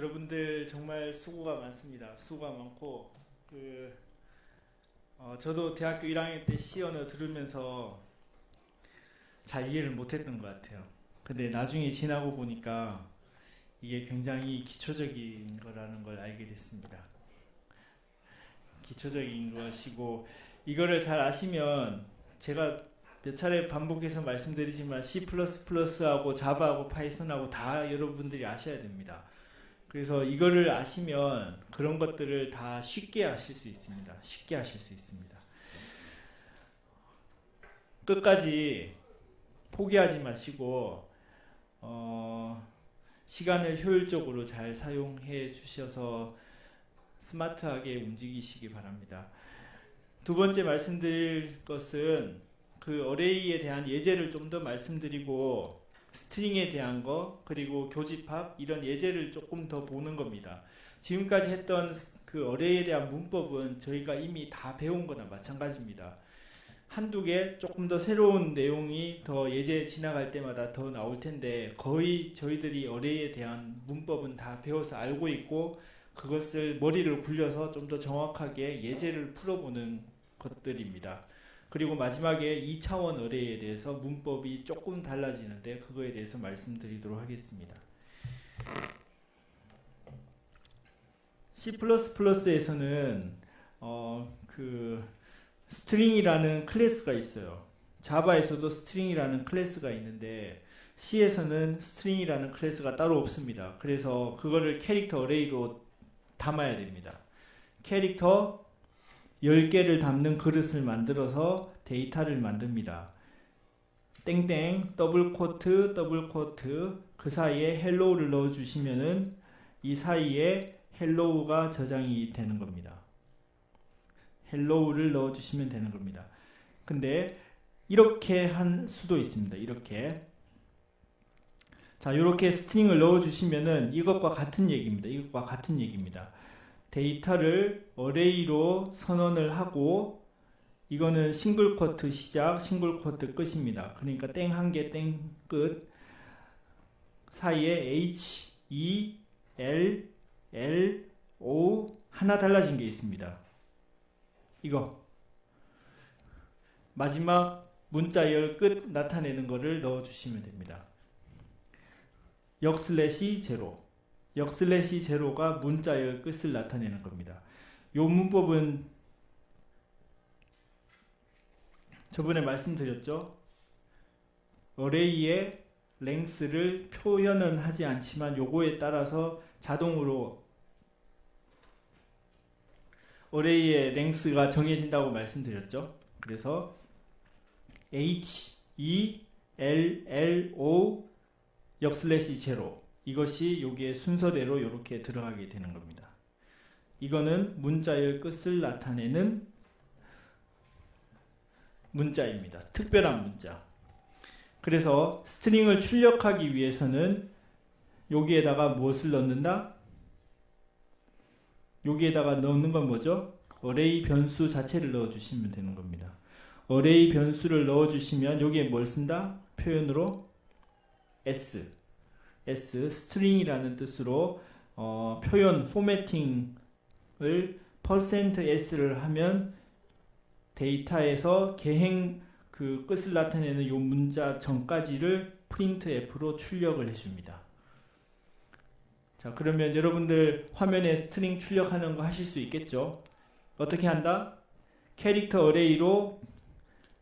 여러분들 정말 수고가 많습니다. 수고가 많고 저도 대학교 1학년 때 C 언어 들으면서 잘 이해를 못했던 것 같아요. 근데 나중에 지나고 보니까 이게 굉장히 기초적인 거라는 걸 알게 됐습니다. 기초적인 것이고 이거를 잘 아시면 제가 몇 차례 반복해서 말씀드리지만 C++하고 자바하고 파이썬하고 다 여러분들이 아셔야 됩니다. 그래서 이거를 아시면 그런 것들을 다 쉽게 하실 수 있습니다. 쉽게 하실 수 있습니다. 끝까지 포기하지 마시고 시간을 효율적으로 잘 사용해 주셔서 스마트하게 움직이시기 바랍니다. 두 번째 말씀드릴 것은 그 어레이에 대한 예제를 좀 더 말씀드리고 스트링에 대한 거 그리고 교집합 이런 예제를 조금 더 보는 겁니다. 지금까지 했던 그 어레이에 대한 문법은 저희가 이미 다 배운 거나 마찬가지입니다. 한두 개 조금 더 새로운 내용이 더 예제 지나갈 때마다 더 나올 텐데 거의 저희들이 어레이에 대한 문법은 다 배워서 알고 있고 그것을 머리를 굴려서 좀 더 정확하게 예제를 풀어보는 것들입니다. 그리고 마지막에 2차원 어레이에 대해서 문법이 조금 달라지는데 그거에 대해서 말씀드리도록 하겠습니다. C++에서는 스트링이라는 클래스가 있어요. 자바에서도 스트링이라는 클래스가 있는데 C에서는 스트링이라는 클래스가 따로 없습니다. 그래서 그거를 캐릭터 어레이로 담아야 됩니다. 캐릭터 10개를 담는 그릇을 만들어서 데이터를 만듭니다. 땡땡 더블 코트 더블 코트 그 사이에 헬로우를 넣어주시면은 이 사이에 헬로우가 저장이 되는 겁니다. 헬로우를 넣어주시면 되는 겁니다. 근데 이렇게 한 수도 있습니다. 이렇게 자, 이렇게 스트링을 넣어주시면은 이것과 같은 얘기입니다. 이것과 같은 얘기입니다. 데이터를 어레이로 선언을 하고 이거는 싱글 쿼트 시작, 싱글 쿼트 끝입니다. 그러니까 땡 한 개, 땡 끝 사이에 H, E, L, L, O 하나 달라진 게 있습니다. 이거 마지막 문자열 끝 나타내는 거를 넣어주시면 됩니다. 역슬래시 제로 역슬래시 제로가 문자열 끝을 나타내는 겁니다. 이 문법은 저번에 말씀드렸죠. 어레이의 랭스를 표현은 하지 않지만 요거에 따라서 자동으로 어레이의 랭스가 정해진다고 말씀드렸죠. 그래서 H, E, L, L, O 역슬래시 제로 이것이 여기에 순서대로 이렇게 들어가게 되는 겁니다. 이거는 문자열 끝을 나타내는 문자입니다. 특별한 문자. 그래서 스트링을 출력하기 위해서는 여기에다가 무엇을 넣는다? 여기에다가 넣는 건 뭐죠? 어레이 변수 자체를 넣어주시면 되는 겁니다. 어레이 변수를 넣어주시면 여기에 뭘 쓴다? 표현으로 S 스트링이라는 뜻으로 표현 포매팅을 %s를 하면 데이터에서 개행 그 끝을 나타내는 요 문자 전까지를 printf로 출력을 해줍니다. 자, 그러면 여러분들 화면에 스트링 출력하는 거 하실 수 있겠죠? 어떻게 한다? 캐릭터 어레이로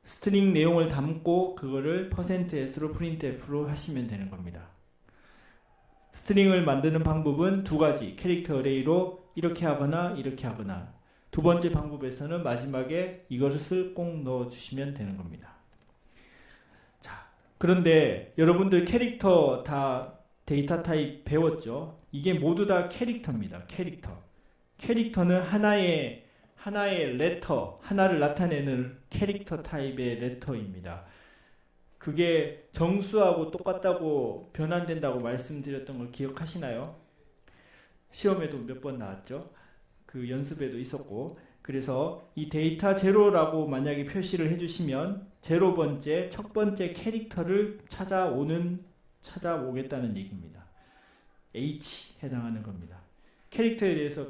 스트링 내용을 담고 그거를 %s로 printf로 하시면 되는 겁니다. 스트링을 만드는 방법은 두 가지, 캐릭터 어레이로 이렇게 하거나 이렇게 하거나 두 번째 방법에서는 마지막에 이것을 꼭 넣어주시면 되는 겁니다. 자, 그런데 여러분들 캐릭터 다 데이터 타입 배웠죠? 이게 모두 다 캐릭터입니다. 캐릭터는 하나의 레터, 하나를 나타내는 캐릭터 타입의 레터입니다. 그게 정수하고 똑같다고 변환된다고 말씀드렸던 걸 기억하시나요? 시험에도 몇 번 나왔죠? 그 연습에도 있었고 그래서 이 데이터 제로라고 만약에 표시를 해주시면 제로 번째, 첫 번째 캐릭터를 찾아오겠다는 얘기입니다. H 해당하는 겁니다. 캐릭터에 대해서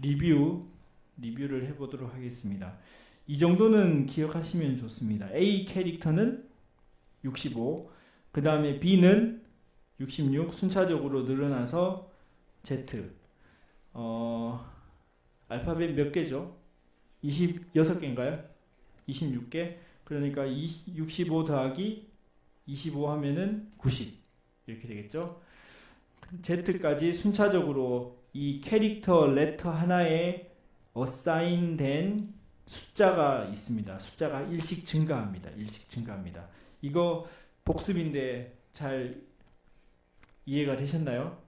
리뷰를 해보도록 하겠습니다. 이 정도는 기억하시면 좋습니다. A 캐릭터는 65, 그 다음에 B는 66, 순차적으로 늘어나서 Z. 알파벳 몇 개죠? 26개인가요? 26개? 그러니까 65 더하기 25 하면은 90 이렇게 되겠죠? Z까지 순차적으로 이 캐릭터 레터 하나에 어사인된 숫자가 있습니다. 숫자가 일씩 증가합니다. 일씩 증가합니다. 이거 복습인데 잘 이해가 되셨나요?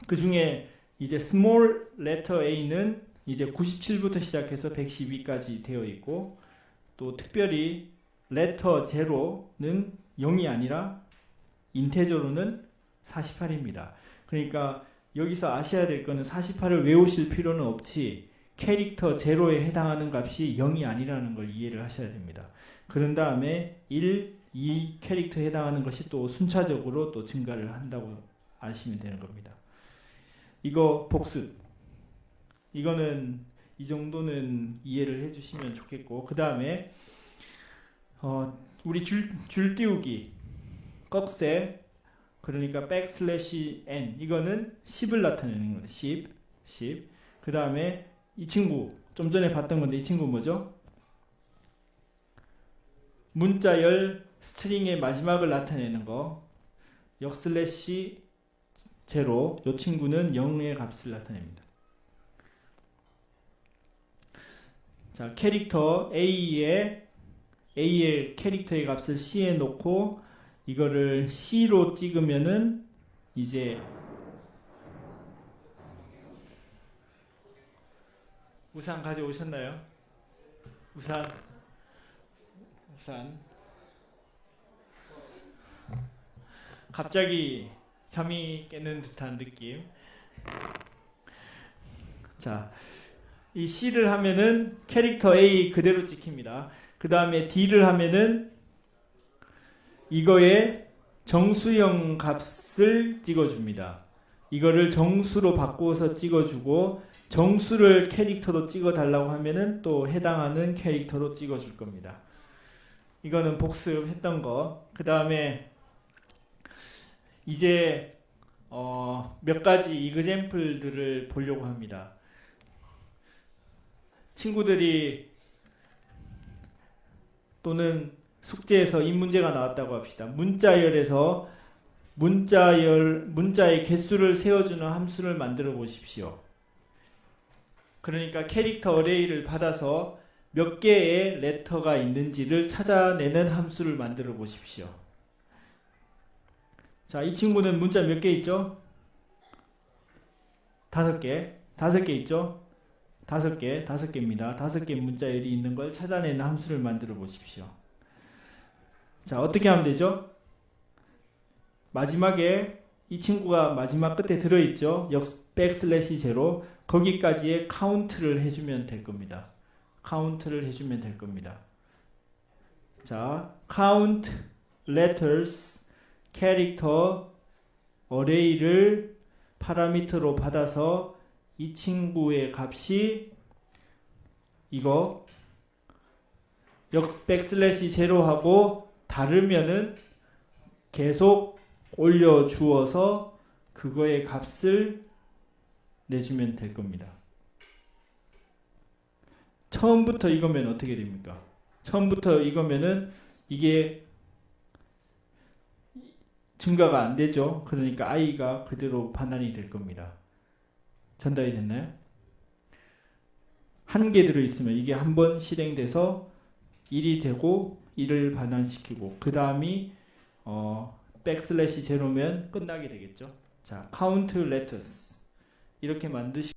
그 중에 이제 스몰 레터 A는 이제 97부터 시작해서 112까지 되어 있고, 또 특별히 레터 제로는 0이 아니라 인테저로는 48입니다. 그러니까 여기서 아셔야 될 거는 48을 외우실 필요는 없이 캐릭터 제로에 해당하는 값이 0이 아니라는 걸 이해를 하셔야 됩니다. 그런 다음에 1, 2 캐릭터에 해당하는 것이 또 순차적으로 또 증가를 한다고 아시면 되는 겁니다. 이거 복습. 이거는 이 정도는 이해를 해주시면 좋겠고, 그 다음에 우리 줄 띄우기 꺽쇠, 그러니까 백슬래시 n, 이거는 10을 나타내는 겁니다. 10. 그 다음에 이 친구 좀 전에 봤던 건데, 이 친구 뭐죠? 문자열 스트링의 마지막을 나타내는 거, 역슬래시 제로. 이 친구는 0의 값을 나타냅니다. 자, 캐릭터 A의 캐릭터의 값을 C에 놓고 이거를 C로 찍으면은 이제 우산 가져오셨나요? 우산. 갑자기 잠이 깨는 듯한 느낌. 자, 이 C를 하면은 캐릭터 A 그대로 찍힙니다. 그 다음에 D를 하면은 이거의 정수형 값을 찍어줍니다. 이거를 정수로 바꾸어서 찍어주고, 정수를 캐릭터로 찍어달라고 하면은 또 해당하는 캐릭터로 찍어줄 겁니다. 이거는 복습했던 거. 그 다음에 이제 몇 가지 이그젬플들을 보려고 합니다. 친구들이 또는 숙제에서 이 문제가 나왔다고 합시다. 문자열에서 문자의 개수를 세워주는 함수를 만들어 보십시오. 그러니까 캐릭터 어레이를 받아서 몇 개의 레터가 있는지를 찾아내는 함수를 만들어 보십시오. 자, 이 친구는 문자 몇 개 있죠? 5개. 5개 있죠? 5개입니다. 5개 문자열이 있는 걸 찾아내는 함수를 만들어 보십시오. 자, 어떻게 하면 되죠? 마지막에 이 친구가 마지막 끝에 들어있죠? 백슬래시 제로. 거기까지의 카운트를 해주면 될 겁니다. 카운트를 해주면 될 겁니다. 자, count letters 캐릭터 어레이를 파라미터로 받아서 이 친구의 값이 이거 백슬래시 제로하고 다르면은 계속 올려주어서 그거의 값을 내주면 될 겁니다. 처음부터 이거면 어떻게 됩니까? 처음부터 이거면은 이게 증가가 안 되죠. 그러니까 i가 그대로 반환이 될 겁니다. 전달이 됐나요? 한 개 들어있으면 이게 한번 실행돼서 1이 되고 1을 반환시키고, 그 다음이 백슬래시 제로면 끝나게 되겠죠. 자, count letters 이렇게 만드시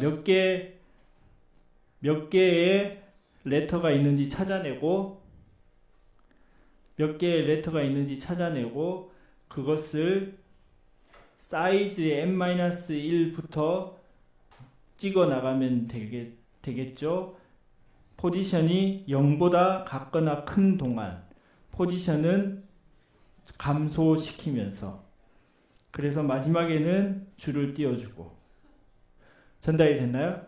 몇 개의 레터가 있는지 찾아내고 그것을 사이즈 n-1부터 찍어 나가면 되겠죠. 포지션이 0보다 같거나 큰 동안 포지션은 감소시키면서, 그래서 마지막에는 줄을 띄워주고. 전달이 됐나요?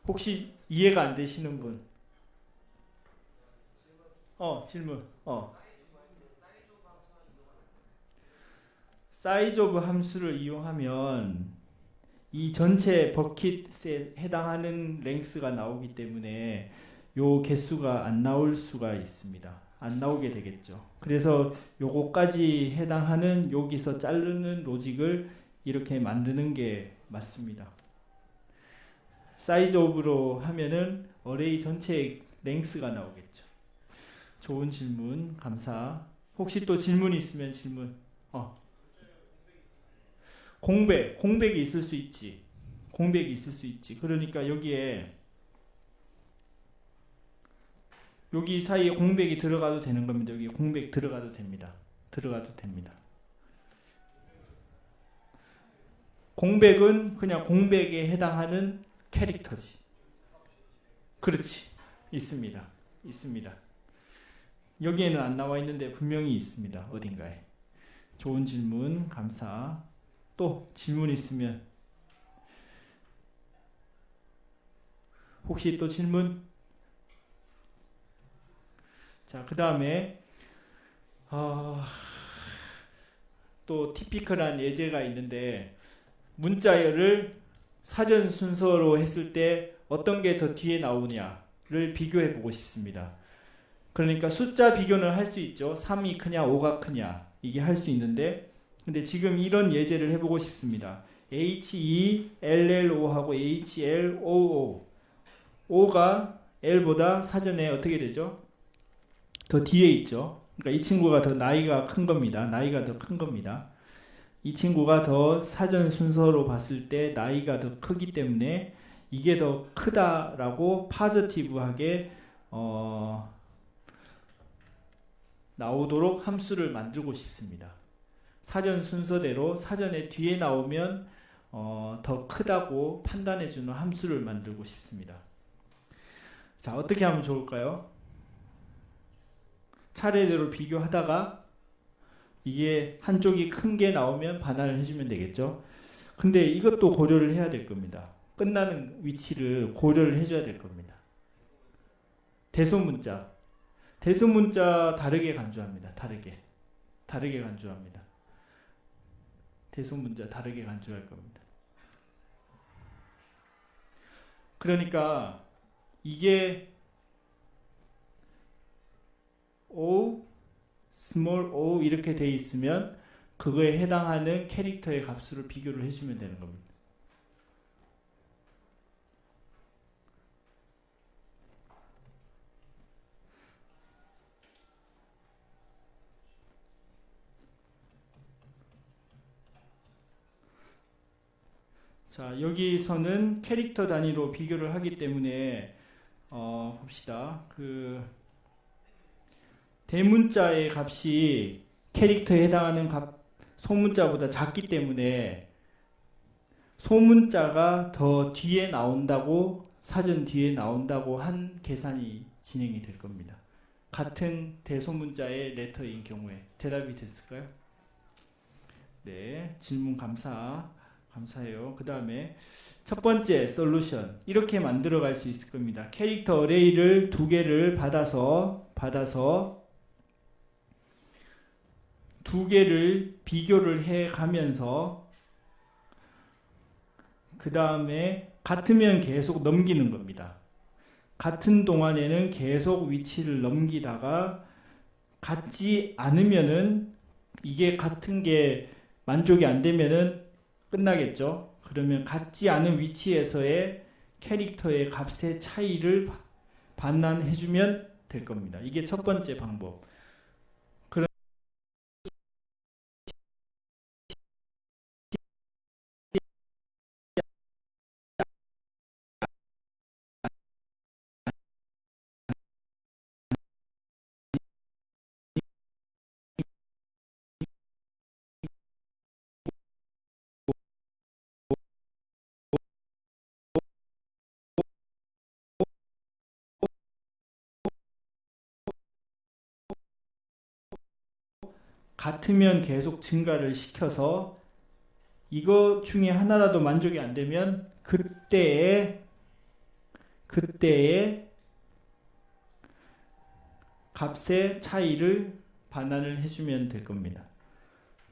혹시 이해가 안 되시는 분? 질문. 사이즈 오브 함수를 이용하면 이 전체 버킷에 해당하는 랭스가 나오기 때문에 요 개수가 안 나올 수가 있습니다. 안 나오게 되겠죠. 그래서 요거까지 해당하는 여기서 자르는 로직을 이렇게 만드는 게 맞습니다. 사이즈 오브로 하면은 어레이 전체의 랭스가 나오겠죠. 좋은 질문 감사. 혹시 또 질문 있으면 질문. 공백이 있을 수 있지. 그러니까 여기 사이에 공백이 들어가도 되는 겁니다. 여기 공백 들어가도 됩니다. 공백은 그냥 공백에 해당하는 캐릭터지. 그렇지. 있습니다. 여기에는 안 나와 있는데 분명히 있습니다. 어딘가에. 좋은 질문 감사. 또 질문 있으면. 혹시 또 질문? 자, 그 다음에 또 티피컬한 예제가 있는데, 문자열을 사전 순서로 했을 때 어떤 게 더 뒤에 나오냐를 비교해 보고 싶습니다. 그러니까 숫자 비교는 할 수 있죠. 3이 크냐 5가 크냐 이게 할 수 있는데, 근데 지금 이런 예제를 해보고 싶습니다. HELLO하고 HLOO, O가 L보다 사전에 어떻게 되죠? 더 뒤에 있죠. 그러니까 이 친구가 더 나이가 큰 겁니다. 이 친구가 더 사전 순서로 봤을 때 나이가 더 크기 때문에 이게 더 크다라고 파저티브하게 나오도록 함수를 만들고 싶습니다. 사전 순서대로 사전에 뒤에 나오면 더 크다고 판단해주는 함수를 만들고 싶습니다. 자, 어떻게 하면 좋을까요? 차례대로 비교하다가 이게 한쪽이 큰 게 나오면 반환을 해주면 되겠죠. 근데 이것도 고려를 해야 될 겁니다. 끝나는 위치를 고려를 해줘야 될 겁니다. 대소문자 다르게 간주합니다. 다르게 간주합니다. 대소문자 다르게 간주할 겁니다. 그러니까 이게 O, small o 이렇게 돼 있으면 그거에 해당하는 캐릭터의 값으로 비교를 해주면 되는 겁니다. 자, 여기서는 캐릭터 단위로 비교를 하기 때문에 봅시다. 그 대문자의 값이 캐릭터에 해당하는 값 소문자보다 작기 때문에 소문자가 더 뒤에 나온다고, 사전 뒤에 나온다고 한 계산이 진행이 될 겁니다. 같은 대소문자의 레터인 경우에. 대답이 됐을까요? 네, 질문 감사해요. 그 다음에 첫 번째 솔루션, 이렇게 만들어 갈 수 있을 겁니다. 캐릭터 어레이를 두 개를 받아서 두 개를 비교를 해 가면서 그 다음에 같으면 계속 넘기는 겁니다. 같은 동안에는 계속 위치를 넘기다가 같지 않으면은, 이게 같은 게 만족이 안 되면은 끝나겠죠. 그러면 같지 않은 위치에서의 캐릭터의 값의 차이를 반환해주면 될 겁니다. 이게 첫 번째 방법. 같으면 계속 증가를 시켜서 이거 중에 하나라도 만족이 안 되면 그때의 값의 차이를 반환을 해주면 될 겁니다.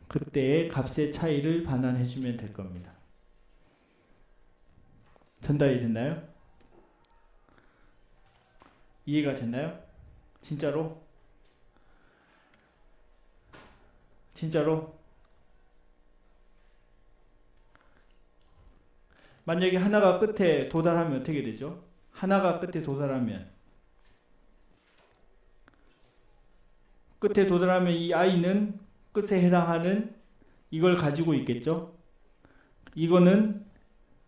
그때의 값의 차이를 반환해주면 될 겁니다. 전달이 됐나요? 이해가 됐나요? 진짜로? 진짜로? 만약에 하나가 끝에 도달하면 어떻게 되죠? 하나가 끝에 도달하면 이 i는 끝에 해당하는 이걸 가지고 있겠죠? 이거는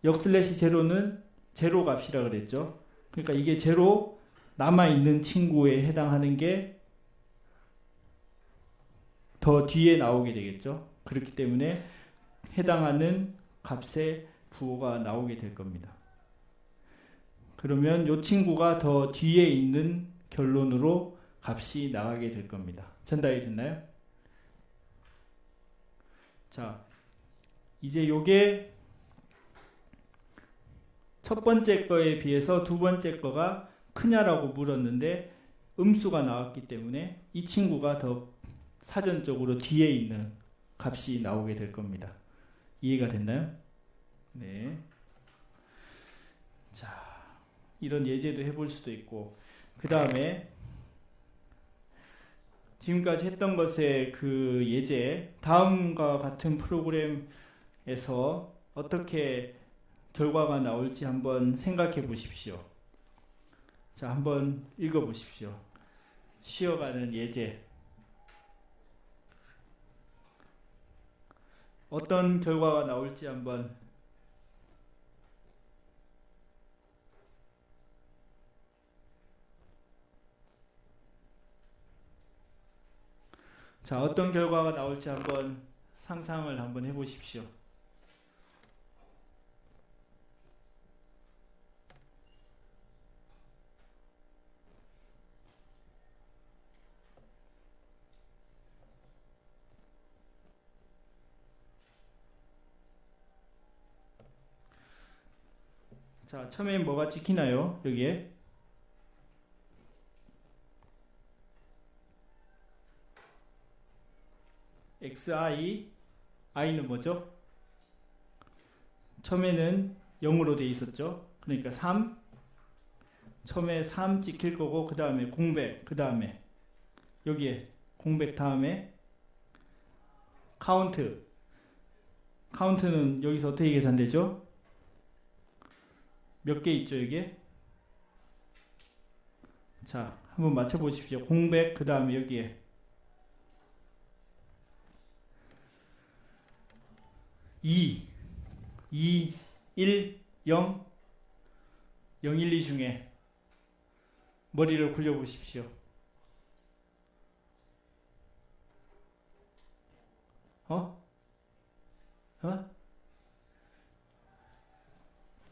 역슬래시 제로는 제로 값이라 그랬죠? 그러니까 이게 제로 남아있는 친구에 해당하는 게 더 뒤에 나오게 되겠죠? 그렇기 때문에 해당하는 값의 부호가 나오게 될 겁니다. 그러면 이 친구가 더 뒤에 있는 결론으로 값이 나가게 될 겁니다. 전달이 됐나요? 자, 이제 요게 첫 번째 거에 비해서 두 번째 거가 크냐라고 물었는데 음수가 나왔기 때문에 이 친구가 더 사전적으로 뒤에 있는 값이 나오게 될 겁니다. 이해가 됐나요? 네. 자, 이런 예제도 해볼 수도 있고, 그 다음에 지금까지 했던 것의 그 예제, 다음과 같은 프로그램에서 어떻게 결과가 나올지 한번 생각해 보십시오. 자, 한번 읽어 보십시오. 쉬어가는 예제. 어떤 결과가 나올지 한번. 자, 어떤 결과가 나올지 한번 상상을 한번 해보십시오. 자, 처음에 뭐가 찍히나요? 여기에 xi, i는 뭐죠? 처음에는 0으로 돼 있었죠. 그러니까 3, 처음에 3 찍힐 거고, 그 다음에 공백, 그 다음에 여기에 공백 다음에 카운트는 여기서 어떻게 계산되죠? 몇 개 있죠, 이게? 자, 한번 맞춰보십시오. 공백, 그 다음에 여기에 2, 1, 0, 0, 1, 2 중에 머리를 굴려보십시오. 어?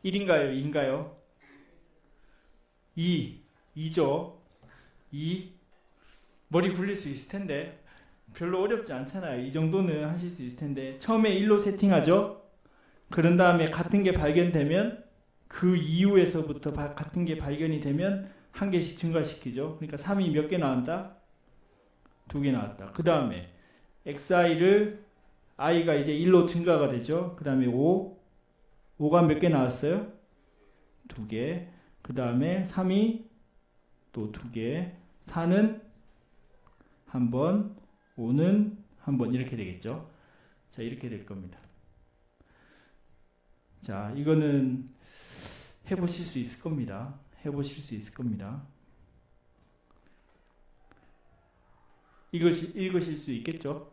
1인가요? 2인가요? 2죠. 2. 머리 굴릴 수 있을 텐데. 별로 어렵지 않잖아요. 이 정도는 하실 수 있을 텐데. 처음에 1로 세팅하죠. 그런 다음에 같은 게 발견되면 그 이후에서부터 같은 게 발견이 되면 한 개씩 증가시키죠. 그러니까 3이 몇 개 나왔다? 2개 나왔다. 그 다음에 xi를 i가 이제 1로 증가가 되죠. 그 다음에 5가 몇 개 나왔어요? 2개. 그 다음에 3이 또 2개. 4는 한 번, 5는 한 번, 이렇게 되겠죠. 자, 이렇게 될 겁니다. 자, 이거는 해보실 수 있을 겁니다. 해보실 수 있을 겁니다. 읽으실 수 있겠죠?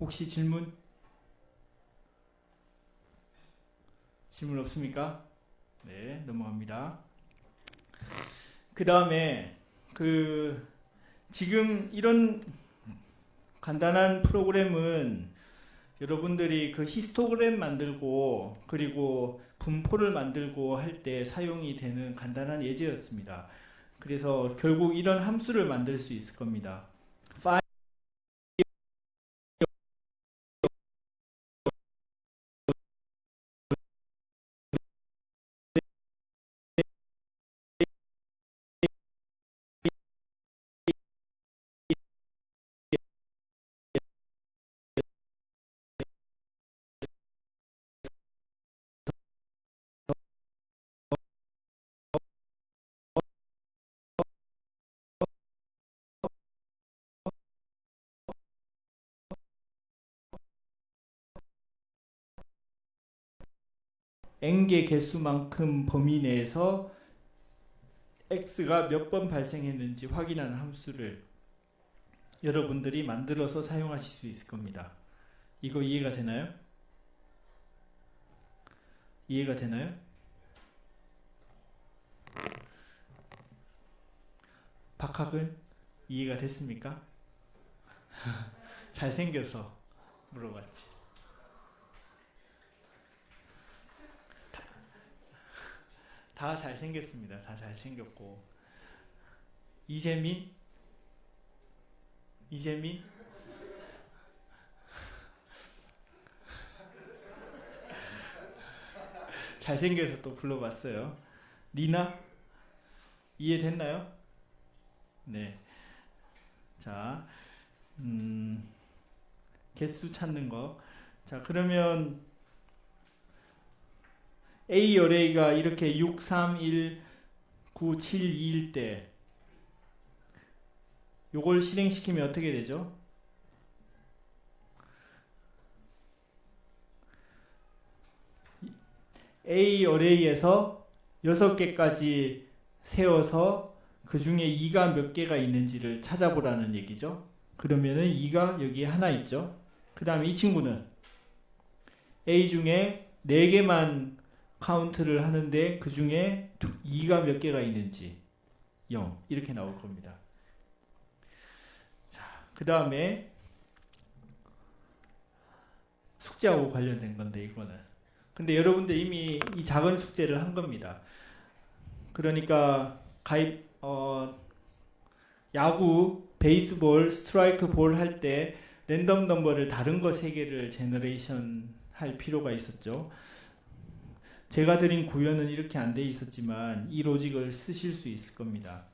혹시 질문 없습니까? 네, 넘어갑니다. 그 다음에 지금 이런 간단한 프로그램은 여러분들이 그 히스토그램 만들고 그리고 분포를 만들고 할 때 사용이 되는 간단한 예제였습니다. 그래서 결국 이런 함수를 만들 수 있을 겁니다. n개 개수만큼 범위 내에서 x가 몇 번 발생했는지 확인하는 함수를 여러분들이 만들어서 사용하실 수 있을 겁니다. 이거 이해가 되나요? 이해가 되나요? 박학은 이해가 됐습니까? 잘생겨서 물어봤지. 다 잘생겼습니다. 다 잘생겼고. 이재민? 잘생겨서 또 불러봤어요. 니나? 이해됐나요? 네. 자, 개수 찾는 거. 자, 그러면 A 어레이가 이렇게 6, 3, 1, 9, 7, 2일 때 요걸 실행시키면 어떻게 되죠? A 어레이에서 6개까지 세워서 그 중에 2가 몇 개가 있는지를 찾아보라는 얘기죠. 그러면은 2가 여기에 하나 있죠. 그 다음에 이 친구는 A 중에 4개만 카운트를 하는데 그 중에 2가 몇 개가 있는지 0 이렇게 나올 겁니다. 자, 그 다음에 숙제하고 관련된 건데 이거는 근데 여러분들 이미 이 작은 숙제를 한 겁니다. 그러니까 야구, 베이스볼, 스트라이크 볼 할 때 랜덤 넘버를 다른 거 3개를 제너레이션 할 필요가 있었죠. 제가 드린 구현은 이렇게 안 돼 있었지만 이 로직을 쓰실 수 있을 겁니다.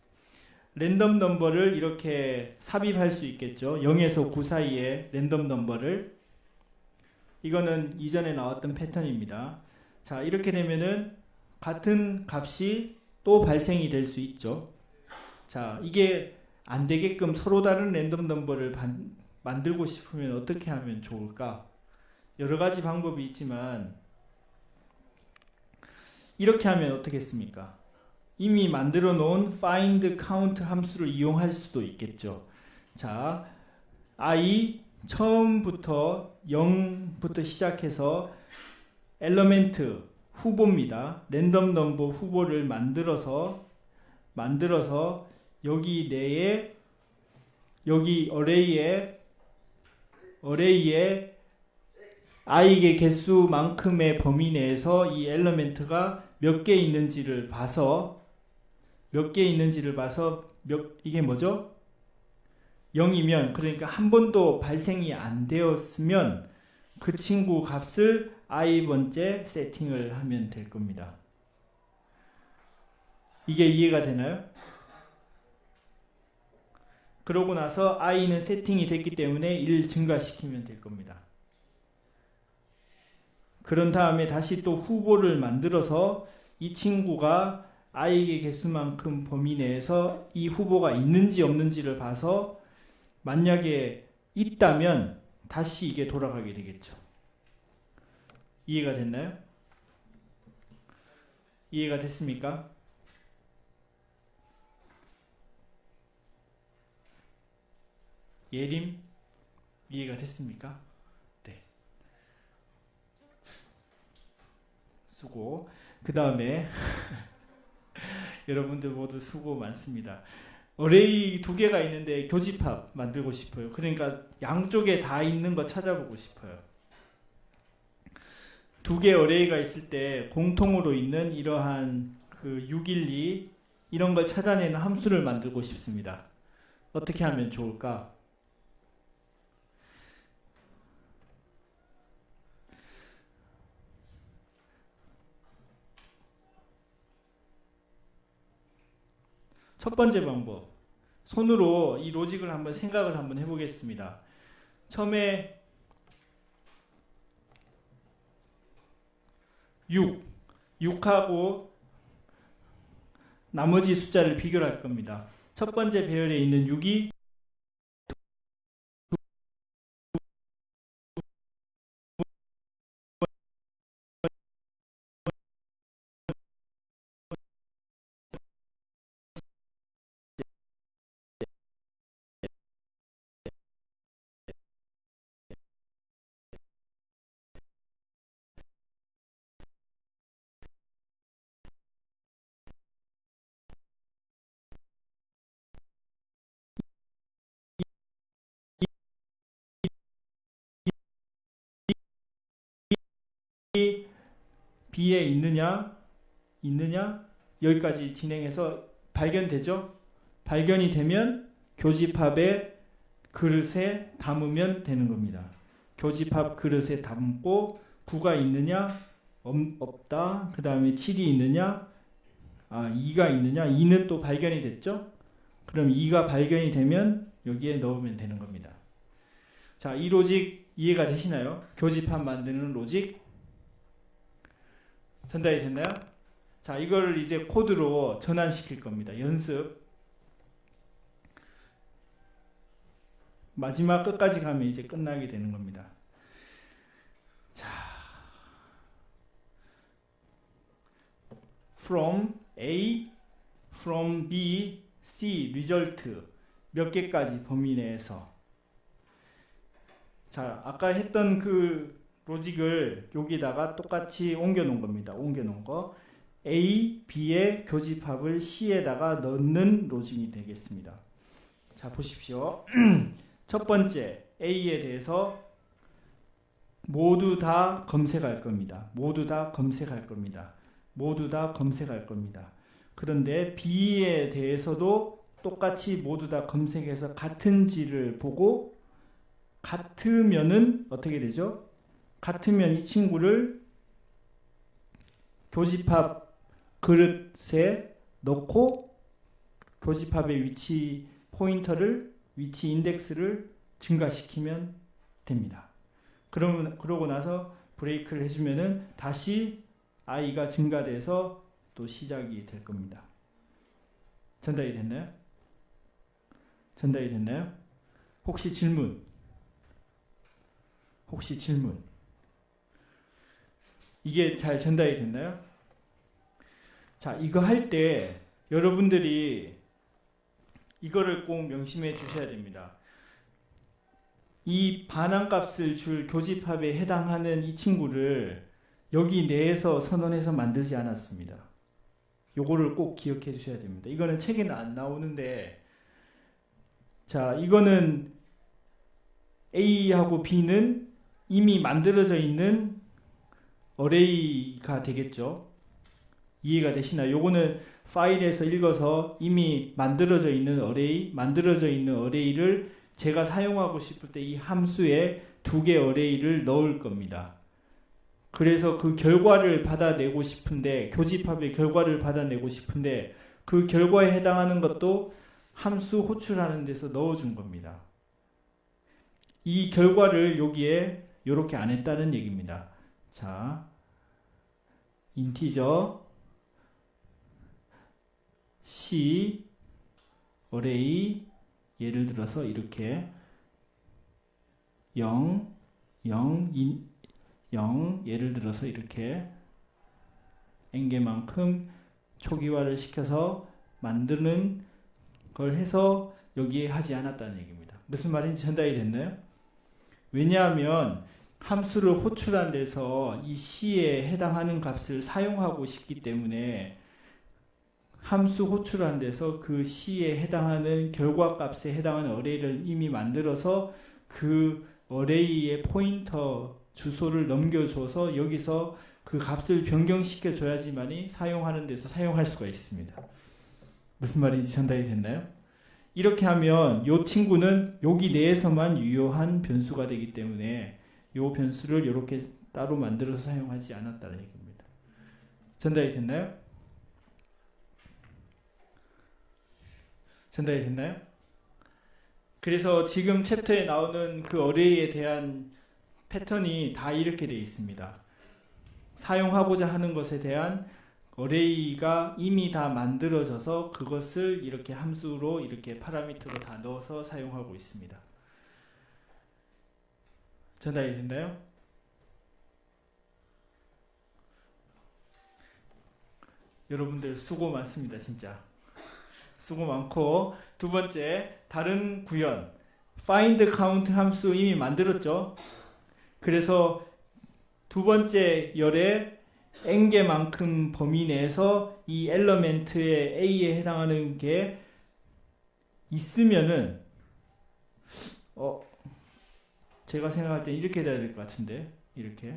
랜덤 넘버를 이렇게 삽입할 수 있겠죠. 0에서 9 사이에 랜덤 넘버를. 이거는 이전에 나왔던 패턴입니다. 자, 이렇게 되면은 같은 값이 또 발생이 될 수 있죠. 자, 이게 안 되게끔 서로 다른 랜덤 넘버를 만들고 싶으면 어떻게 하면 좋을까? 여러 가지 방법이 있지만 이렇게 하면 어떻겠습니까? 이미 만들어 놓은 find count 함수를 이용할 수도 있겠죠. 자, i 처음부터 0부터 시작해서 엘리멘트 후보입니다. 랜덤 넘버 후보를 만들어서 여기 내에 여기 어레이에 i의 개수만큼의 범위 내에서 이 엘리멘트가 몇 개 있는지를 봐서 이게 뭐죠? 0이면 그러니까 한 번도 발생이 안 되었으면 그 친구 값을 i번째 세팅을 하면 될 겁니다. 이게 이해가 되나요? 그러고 나서 i는 세팅이 됐기 때문에 1 증가시키면 될 겁니다. 그런 다음에 다시 또 후보를 만들어서 이 친구가 i의 개수만큼 범위 내에서 이 후보가 있는지 없는지를 봐서 만약에 있다면 다시 이게 돌아가게 되겠죠. 이해가 됐나요? 이해가 됐습니까? 예림? 이해가 됐습니까? 네. 수고. 그 다음에 여러분들 모두 수고 많습니다. 어레이 2개가 있는데 교집합 만들고 싶어요. 그러니까 양쪽에 다 있는 거 찾아보고 싶어요. 2개 어레이가 있을 때 공통으로 있는 이러한 그 612 이런 걸 찾아내는 함수를 만들고 싶습니다. 어떻게 하면 좋을까? 첫 번째 방법, 손으로 이 로직을 한번 생각을 한번 해보겠습니다. 처음에 6하고 나머지 숫자를 비교를 할 겁니다. 첫 번째 배열에 있는 6이 B에 있느냐 여기까지 진행해서 발견되죠? 발견이 되면 교집합의 그릇에 담으면 되는 겁니다. 교집합 그릇에 담고 9가 있느냐 없다. 그 다음에 7이 있느냐 2가 있느냐 2는 또 발견이 됐죠? 그럼 2가 발견이 되면 여기에 넣으면 되는 겁니다. 자, 이 로직 이해가 되시나요? 교집합 만드는 로직 전달이 됐나요? 자, 이걸 이제 코드로 전환시킬 겁니다. 연습. 마지막 끝까지 가면 이제 끝나게 되는 겁니다. 자, from A, from B, C, result 몇 개까지 범위 내에서. 자, 아까 했던 그 로직을 여기다가 똑같이 옮겨 놓은 겁니다. 옮겨 놓은 거. A, B의 교집합을 C에다가 넣는 로직이 되겠습니다. 자, 보십시오. 첫 번째 A에 대해서 모두 다 검색할 겁니다. 모두 다 검색할 겁니다. 모두 다 검색할 겁니다. 그런데 B에 대해서도 똑같이 모두 다 검색해서 같은지를 보고 같으면은 어떻게 되죠? 같으면 이 친구를 교집합 그릇에 넣고 교집합의 위치 포인터를 위치 인덱스를 증가시키면 됩니다. 그러고 나서 브레이크를 해주면은 다시 i가 증가돼서 또 시작이 될 겁니다. 전달이 됐나요? 전달이 됐나요? 혹시 질문? 혹시 질문? 이게 잘 전달이 됐나요? 자, 이거 할 때 여러분들이 이거를 꼭 명심해 주셔야 됩니다. 이 반환값을 줄 교집합에 해당하는 이 친구를 여기 내에서 선언해서 만들지 않았습니다. 요거를 꼭 기억해 주셔야 됩니다. 이거는 책에는 안 나오는데, 자, 이거는 A하고 B는 이미 만들어져 있는 어레이가 되겠죠. 이해가 되시나요? 요거는 파일에서 읽어서 이미 만들어져 있는 어레이를 제가 사용하고 싶을 때 이 함수에 2개 어레이를 넣을 겁니다. 그래서 그 결과를 받아내고 싶은데, 교집합의 결과를 받아내고 싶은데 그 결과에 해당하는 것도 함수 호출하는 데서 넣어준 겁니다. 이 결과를 여기에 이렇게 안 했다는 얘기입니다. 자, 인티저 C 어레이 예를 들어서 이렇게 0, 0 예를 들어서 이렇게 n개만큼 초기화를 시켜서 만드는 걸 해서 여기에 하지 않았다는 얘기입니다. 무슨 말인지 전달이 됐나요? 왜냐하면 함수를 호출한 데서 이 C에 해당하는 값을 사용하고 싶기 때문에 함수 호출한 데서 그 C에 해당하는 결과값에 해당하는 어레이를 이미 만들어서 그 어레이의 포인터 주소를 넘겨줘서 여기서 그 값을 변경시켜 줘야지만이 사용하는 데서 사용할 수가 있습니다. 무슨 말인지 전달이 됐나요? 이렇게 하면 이 친구는 여기 내에서만 유효한 변수가 되기 때문에 이 변수를 이렇게 따로 만들어서 사용하지 않았다는 얘기입니다. 전달이 됐나요? 전달이 됐나요? 그래서 지금 챕터에 나오는 그 어레이에 대한 패턴이 다 이렇게 되어 있습니다. 사용하고자 하는 것에 대한 어레이가 이미 다 만들어져서 그것을 이렇게 함수로 이렇게 파라미터로 다 넣어서 사용하고 있습니다. 전달이 됐나요? 여러분들 수고 많습니다. 진짜 수고 많고, 두 번째 다른 구현 find count 함수 이미 만들었죠. 그래서 두 번째 열에 n개만큼 범위 내에서 이 엘러멘트의 A에 해당하는 게 있으면은 제가 생각할 때 이렇게 돼야 될 것 같은데, 이렇게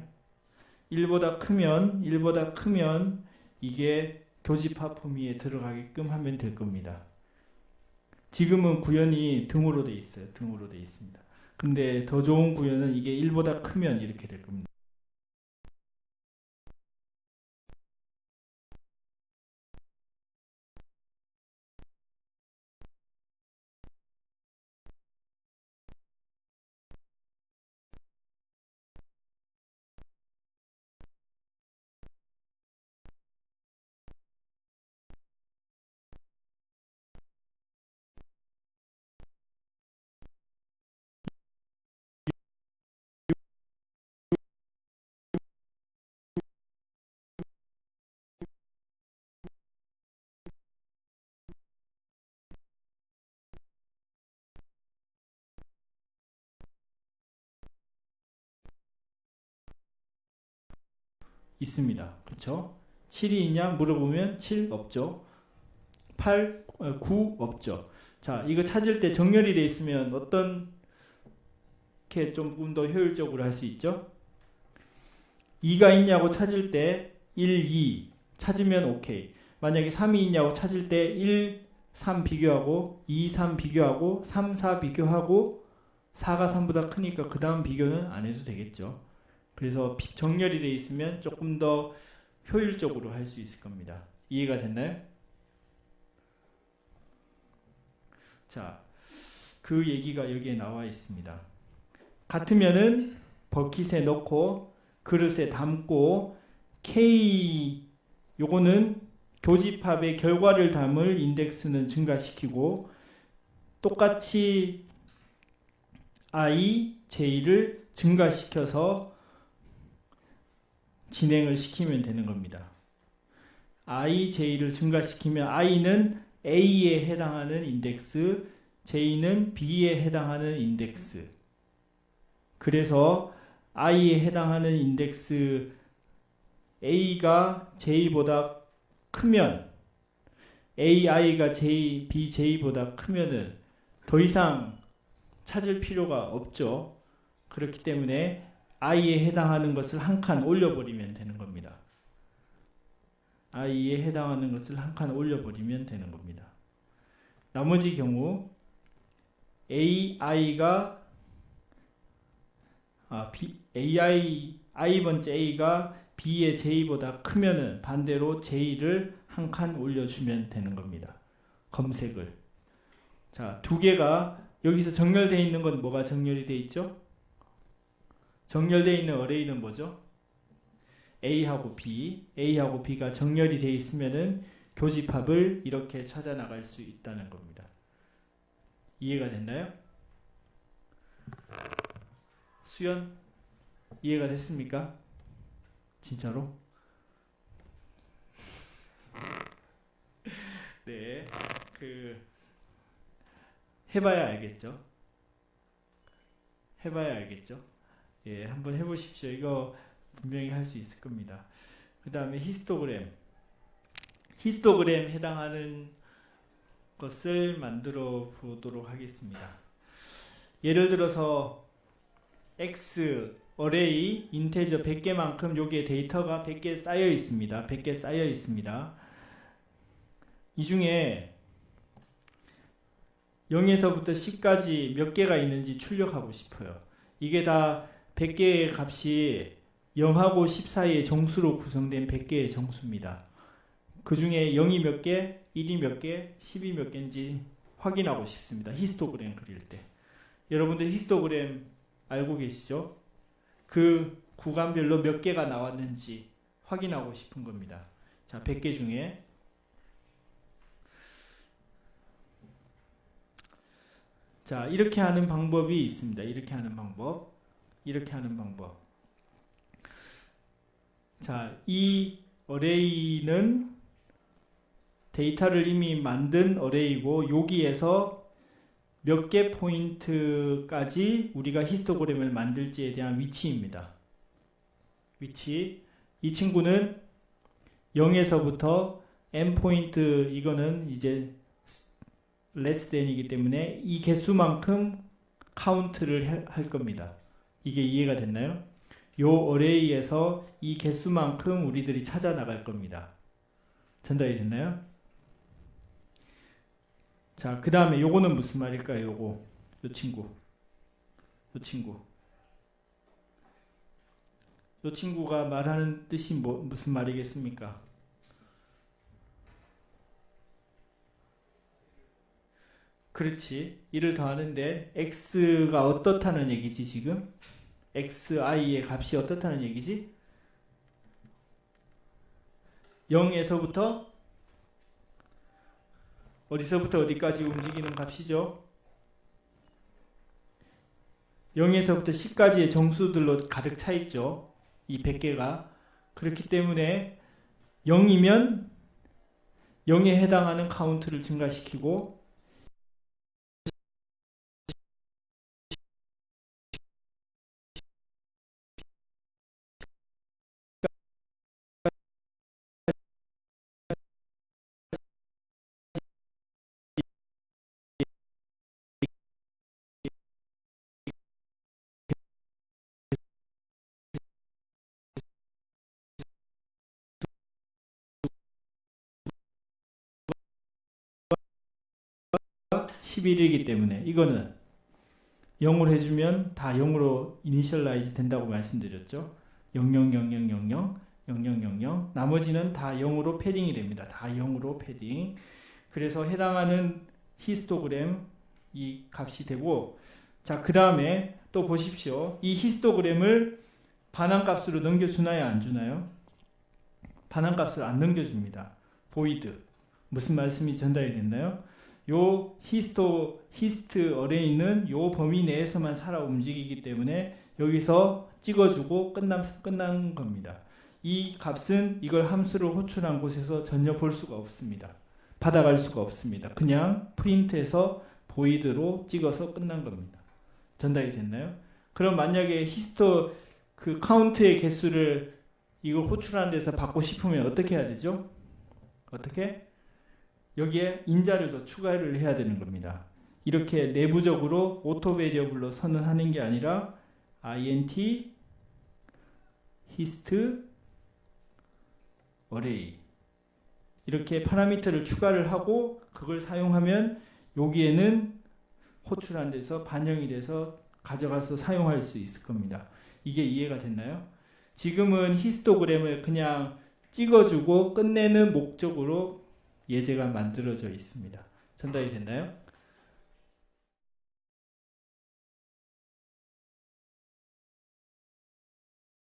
1보다 크면 이게 교집합 범위에 들어가게끔 하면 될 겁니다. 지금은 구현이 등으로 돼 있어요. 등으로 돼 있습니다. 근데 더 좋은 구현은 이게 1보다 크면 이렇게 될 겁니다. 있습니다. 그렇죠? 7이 있냐 물어보면 7 없죠. 8, 9 없죠. 자, 이거 찾을 때 정렬이 돼 있으면 어떤 게 조금 더 효율적으로 할 수 있죠? 2가 있냐고 찾을 때 1, 2 찾으면 오케이. 만약에 3이 있냐고 찾을 때 1, 3 비교하고 2, 3 비교하고 3, 4 비교하고 4가 3보다 크니까 그 다음 비교는 안 해도 되겠죠. 그래서 정렬이 되어 있으면 조금 더 효율적으로 할 수 있을 겁니다. 이해가 됐나요? 자, 그 얘기가 여기에 나와 있습니다. 같으면은 버킷에 넣고 그릇에 담고 K 요거는 교집합의 결과를 담을 인덱스는 증가시키고 똑같이 I, J를 증가시켜서 진행을 시키면 되는 겁니다. I, J를 증가시키면 I는 A에 해당하는 인덱스, J는 B에 해당하는 인덱스. 그래서 I에 해당하는 인덱스 A가 J보다 크면 AI가 BJ보다 크면은 더 이상 찾을 필요가 없죠. 그렇기 때문에 I에 해당하는 것을 한 칸 올려버리면 되는 겁니다. I에 해당하는 것을 한 칸 올려버리면 되는 겁니다. 나머지 경우 I번째 A가 B의 J보다 크면은 반대로 J를 한 칸 올려주면 되는 겁니다. 검색을. 자, 두 개가 여기서 정렬되어 있는 건 뭐가 정렬이 되어 있죠? 정렬되어 있는 어레이는 뭐죠? A하고 B가 정렬이 되어 있으면은 교집합을 이렇게 찾아 나갈 수 있다는 겁니다. 이해가 됐나요? 수연 이해가 됐습니까? 진짜로? 네, 해봐야 알겠죠? 해봐야 알겠죠? 예, 한번 해보십시오. 이거 분명히 할 수 있을 겁니다. 그 다음에 히스토그램 해당하는 것을 만들어 보도록 하겠습니다. 예를 들어서 X 어레이 인테저 100개만큼 여기에 데이터가 100개 쌓여 있습니다. 100개 쌓여 있습니다. 이 중에 0에서부터 10까지 몇 개가 있는지 출력하고 싶어요. 이게 다 100개의 값이 0하고 10 사이의 정수로 구성된 100개의 정수입니다. 그 중에 0이 몇 개, 1이 몇 개, 10이 몇 개인지 확인하고 싶습니다. 히스토그램 그릴 때. 여러분들 히스토그램 알고 계시죠? 그 구간별로 몇 개가 나왔는지 확인하고 싶은 겁니다. 자, 100개 중에 자, 이렇게 하는 방법이 있습니다. 이렇게 하는 방법. 자, 이 어레이는 데이터를 이미 만든 어레이고 여기에서 몇 개 포인트까지 우리가 히스토그램을 만들지에 대한 위치입니다. 위치. 이 친구는 0에서부터 n 포인트, 이거는 이제 less than이기 때문에 이 개수만큼 카운트를 할 겁니다. 이게 이해가 됐나요? 요 어레이에서 이 개수만큼 우리들이 찾아 나갈 겁니다. 전달이 됐나요? 자, 그 다음에 요거는 무슨 말일까요? 요거, 요 친구, 요 친구가 말하는 뜻이 무슨 말이겠습니까? 그렇지. 1을 더하는데 x가 어떻다는 얘기지 지금? xi의 값이 어떻다는 얘기지? 0에서부터 어디서부터 어디까지 움직이는 값이죠? 0에서부터 10까지의 정수들로 가득 차 있죠. 이 100개가. 그렇기 때문에 0이면 0에 해당하는 카운트를 증가시키고 가 11이기 때문에 이거는 0으로 해주면 다 0으로 이니셜라이즈 된다고 말씀드렸죠. 0000000000 나머지는 다 0으로 패딩이 됩니다. 다 0으로 패딩. 그래서 해당하는 히스토그램 이 값이 되고, 자, 그 다음에 또 보십시오. 이 히스토그램을 반환값으로 넘겨주나요? 안 주나요? 반환값을 안 넘겨줍니다. 보이드. 무슨 말씀이 전달이 됐나요? 요 히스트 어레이는 요 범위 내에서만 살아 움직이기 때문에 여기서 찍어주고 끝난 겁니다. 이 값은 이걸 함수를 호출한 곳에서 전혀 볼 수가 없습니다. 받아갈 수가 없습니다. 그냥 프린트해서 보이드로 찍어서 끝난 겁니다. 전달이 됐나요? 그럼 만약에 그 카운트의 개수를 이걸 호출하는 데서 받고 싶으면 어떻게 해야 되죠? 어떻게? 여기에 인자를 더 추가를 해야 되는 겁니다. 이렇게 내부적으로 오토 베리어블로 선언하는 게 아니라 int hist array 이렇게 파라미터를 추가를 하고 그걸 사용하면 여기에는 호출한 데서 반영이 돼서 가져가서 사용할 수 있을 겁니다. 이게 이해가 됐나요? 지금은 히스토그램을 그냥 찍어주고 끝내는 목적으로 예제가 만들어져 있습니다. 전달이 됐나요?